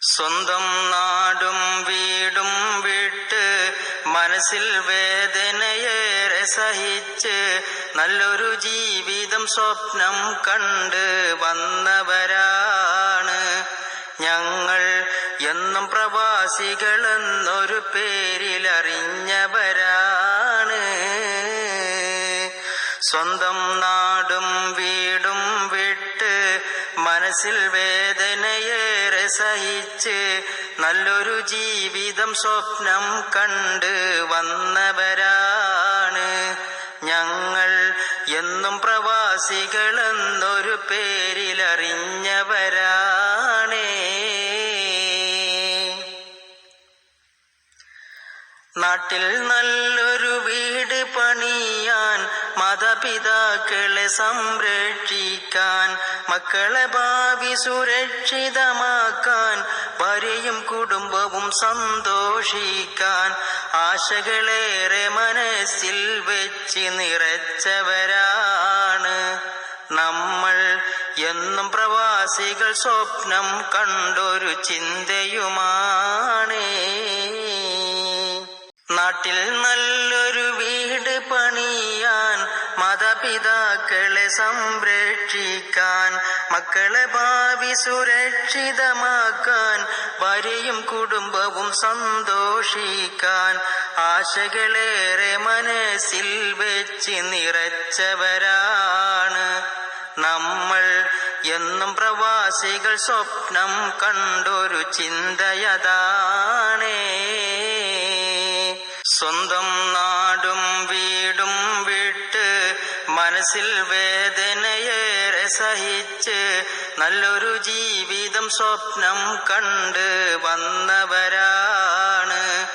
സ്വന്തം നാടും വീടും വിട്ട് മനസ്സിൽ വേദനയേറെ സഹിച്ച് നല്ലൊരു ജീവിതം സ്വപ്നം കണ്ട് വന്നവരാണ് ഞങ്ങൾ. എന്നും പ്രവാസികളെന്നൊരു പേരിലറിഞ്ഞവരാണ്. സ്വന്തം നാടും വീടും വിട്ട് മനസ്സിൽ വേദനയേറെ സഹിച്ച് നല്ലൊരു ജീവിതം സ്വപ്നം കണ്ട് വന്നവരാണ് ഞങ്ങൾ. എന്നും പ്രവാസികളെന്നൊരു പേരിലറിഞ്ഞവരാണ്. നാട്ടിൽ നല്ലൊരു വീട് പണിയാൻ, മാതാപിതാക്കളെ സംരക്ഷിക്കാൻ, മക്കളെ ഭാവി സുരക്ഷിതമാക്കാൻ, ഭാര്യയും കുടുംബവും സന്തോഷിക്കാൻ ആശകളേറെ മനസ്സിൽ വെച്ച് നിറച്ചവരാണ് നമ്മൾ. എന്നും പ്രവാസികൾ സ്വപ്നം കണ്ടൊരു ചിന്തയുമാണ്. നാട്ടിൽ നല്ലൊരു വീട് പണിയാൻ, മാതാപിതാക്കളെ സംരക്ഷിക്കാൻ, മക്കളെ ഭാവി സുരക്ഷിതമാക്കാൻ, ഭാര്യയും കുടുംബവും സന്തോഷിക്കാൻ ആശകളേറെ മനസ്സിൽ വെച്ച് നിറച്ചവരാണ് നമ്മൾ. എന്നും പ്രവാസികൾ സ്വപ്നം കണ്ടൊരു ചിന്തയതാണ്. സ്വന്തം നാടും വീടും വിട്ട് മനസ്സിൽ വേദനയേറെ സഹിച്ച് നല്ലൊരു ജീവിതം സ്വപ്നം കണ്ട് വന്നവരാണ്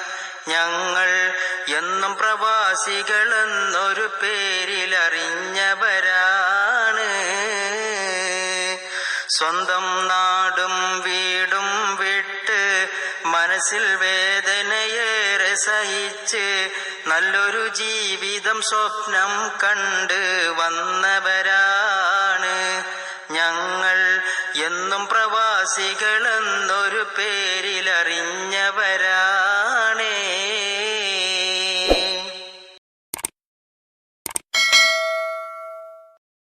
ഞങ്ങൾ. എന്നും പ്രവാസികളെന്നൊരു പേരിലറിഞ്ഞവരാണ്. സ്വന്തം നാടും വീടും വിട്ട് മനസ്സിൽ വേദനയേറെ സഹിച്ച് നല്ലൊരു ജീവിതം സ്വപ്നം കണ്ട് വന്നവരാണ് ഞങ്ങൾ. എന്നും പ്രവാസികളെന്നൊരു പേരിലറിഞ്ഞവരാണ്.